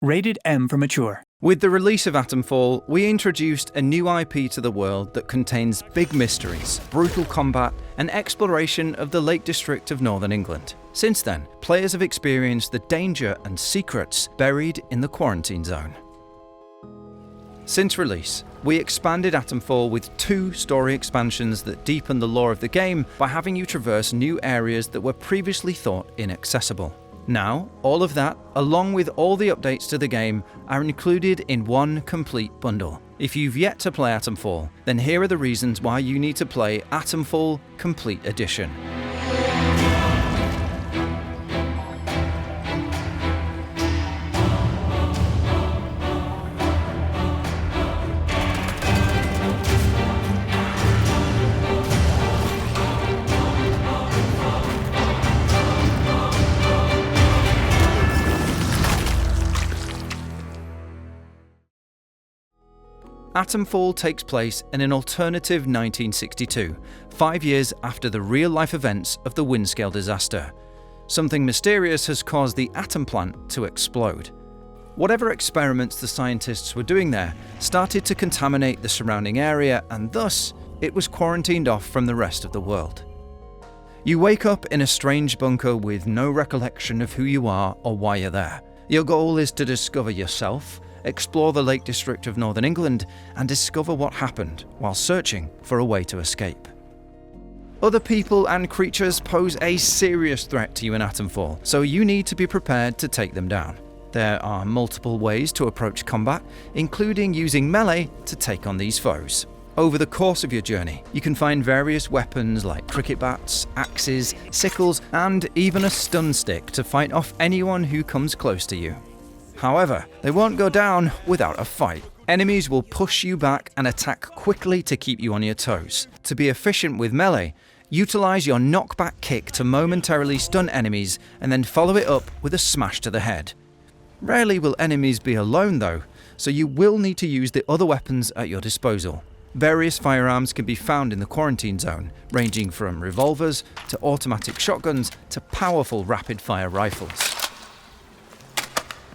Rated M for mature. With the release of Atomfall, we introduced a new IP to the world that contains big mysteries, brutal combat, and exploration of the Lake District of Northern England. Since then, players have experienced the danger and secrets buried in the quarantine zone. Since release, we expanded Atomfall with 2 story expansions that deepen the lore of the game by having you traverse new areas that were previously thought inaccessible. Now, all of that, along with all the updates to the game, are included in one complete bundle. If you've yet to play Atomfall, then here are the reasons why you need to play Atomfall Complete Edition. Atomfall takes place in an alternative 1962, 5 years after the real-life events of the Windscale disaster. Something mysterious has caused the atom plant to explode. Whatever experiments the scientists were doing there started to contaminate the surrounding area, and thus, it was quarantined off from the rest of the world. You wake up in a strange bunker with no recollection of who you are or why you're there. Your goal is to discover yourself, explore the Lake District of Northern England, and discover what happened while searching for a way to escape. Other people and creatures pose a serious threat to you in Atomfall, so you need to be prepared to take them down. There are multiple ways to approach combat, including using melee to take on these foes. Over the course of your journey, you can find various weapons like cricket bats, axes, sickles, and even a stun stick to fight off anyone who comes close to you. However, they won't go down without a fight. Enemies will push you back and attack quickly to keep you on your toes. To be efficient with melee, utilize your knockback kick to momentarily stun enemies and then follow it up with a smash to the head. Rarely will enemies be alone though, so you will need to use the other weapons at your disposal. Various firearms can be found in the quarantine zone, ranging from revolvers to automatic shotguns to powerful rapid-fire rifles.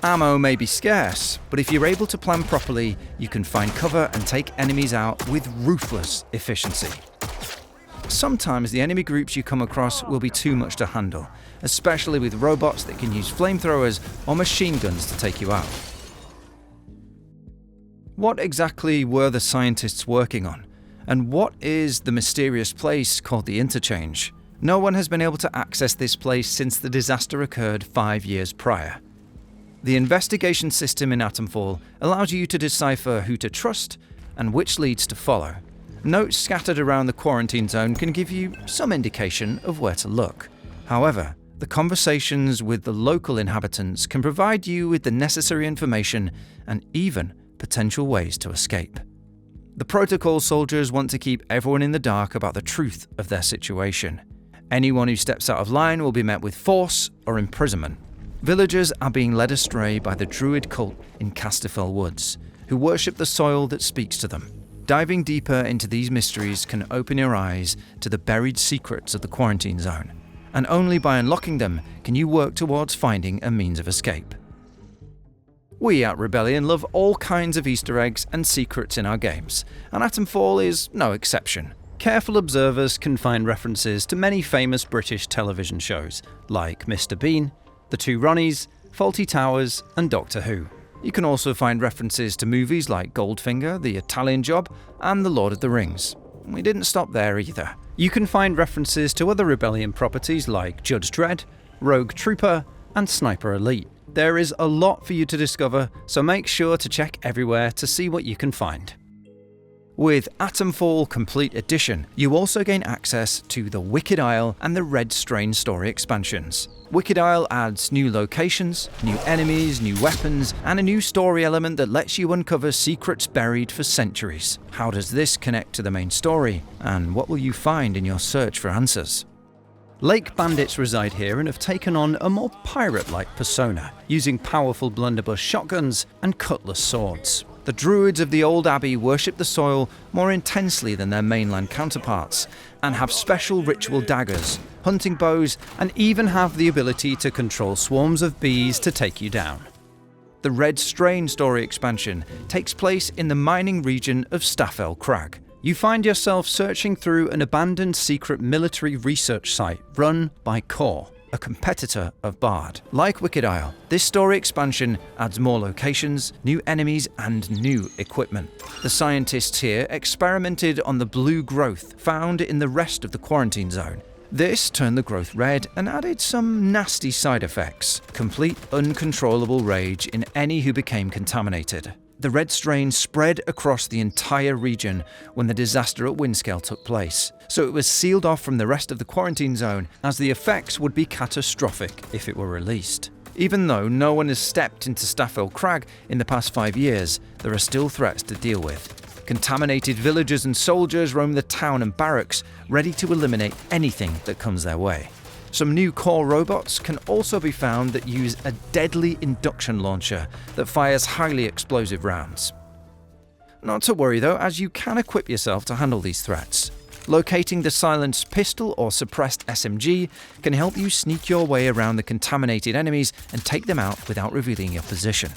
Ammo may be scarce, but if you're able to plan properly, you can find cover and take enemies out with ruthless efficiency. Sometimes the enemy groups you come across will be too much to handle, especially with robots that can use flamethrowers or machine guns to take you out. What exactly were the scientists working on? And what is the mysterious place called the Interchange? No one has been able to access this place since the disaster occurred 5 years prior. The investigation system in Atomfall allows you to decipher who to trust and which leads to follow. Notes scattered around the quarantine zone can give you some indication of where to look. However, the conversations with the local inhabitants can provide you with the necessary information and even potential ways to escape. The protocol soldiers want to keep everyone in the dark about the truth of their situation. Anyone who steps out of line will be met with force or imprisonment. Villagers are being led astray by the druid cult in Casterfell Woods, who worship the soil that speaks to them. Diving deeper into these mysteries can open your eyes to the buried secrets of the quarantine zone, and only by unlocking them can you work towards finding a means of escape. We at Rebellion love all kinds of Easter eggs and secrets in our games, and Atomfall is no exception. Careful observers can find references to many famous British television shows, like Mr. Bean, The Two Ronnies, Fawlty Towers, and Doctor Who. You can also find references to movies like Goldfinger, The Italian Job, and The Lord of the Rings. We didn't stop there either. You can find references to other Rebellion properties like Judge Dredd, Rogue Trooper, and Sniper Elite. There is a lot for you to discover, so make sure to check everywhere to see what you can find. With Atomfall Complete Edition, you also gain access to the Wicked Isle and the Red Strain story expansions. Wicked Isle adds new locations, new enemies, new weapons, and a new story element that lets you uncover secrets buried for centuries. How does this connect to the main story? And what will you find in your search for answers? Lake bandits reside here and have taken on a more pirate-like persona, using powerful blunderbuss shotguns and cutlass swords. The druids of the old abbey worship the soil more intensely than their mainland counterparts, and have special ritual daggers, hunting bows, and even have the ability to control swarms of bees to take you down. The Red Strain story expansion takes place in the mining region of Staffel Crag. You find yourself searching through an abandoned secret military research site run by Core, a competitor of Bard. Like Wicked Isle, this story expansion adds more locations, new enemies, and new equipment. The scientists here experimented on the blue growth found in the rest of the quarantine zone. This turned the growth red and added some nasty side effects. Complete uncontrollable rage in any who became contaminated. The red strain spread across the entire region when the disaster at Windscale took place, so it was sealed off from the rest of the quarantine zone as the effects would be catastrophic if it were released. Even though no one has stepped into Staffel Crag in the past 5 years, there are still threats to deal with. Contaminated villagers and soldiers roam the town and barracks, ready to eliminate anything that comes their way. Some new core robots can also be found that use a deadly induction launcher that fires highly explosive rounds. Not to worry though, as you can equip yourself to handle these threats. Locating the silenced pistol or suppressed SMG can help you sneak your way around the contaminated enemies and take them out without revealing your position.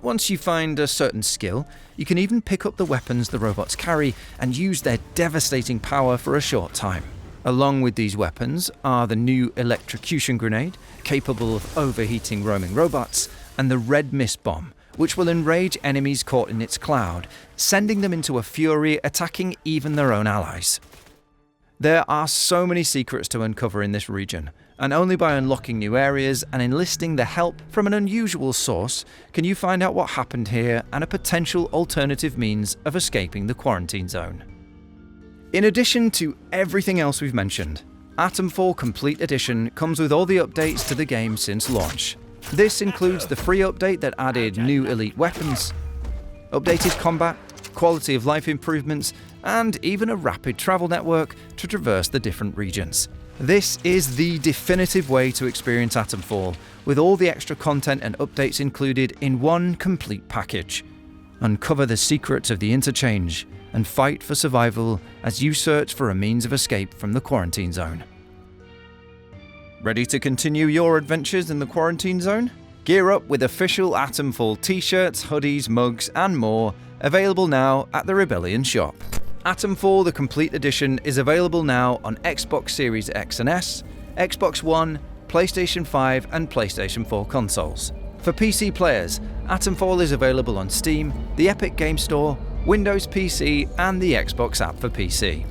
Once you find a certain skill, you can even pick up the weapons the robots carry and use their devastating power for a short time. Along with these weapons are the new electrocution grenade, capable of overheating roaming robots, and the red mist bomb, which will enrage enemies caught in its cloud, sending them into a fury, attacking even their own allies. There are so many secrets to uncover in this region, and only by unlocking new areas and enlisting the help from an unusual source can you find out what happened here and a potential alternative means of escaping the quarantine zone. In addition to everything else we've mentioned, Atomfall Complete Edition comes with all the updates to the game since launch. This includes the free update that added new elite weapons, updated combat, quality of life improvements, and even a rapid travel network to traverse the different regions. This is the definitive way to experience Atomfall, with all the extra content and updates included in one complete package. Uncover the secrets of the interchange and fight for survival as you search for a means of escape from the quarantine zone. Ready to continue your adventures in the quarantine zone? Gear up with official Atomfall t-shirts, hoodies, mugs, and more, available now at the Rebellion shop. Atomfall The Complete Edition is available now on Xbox Series X and S, Xbox One, PlayStation 5 and PlayStation 4 consoles. For PC players, Atomfall is available on Steam, the Epic Game Store, Windows PC and the Xbox app for PC.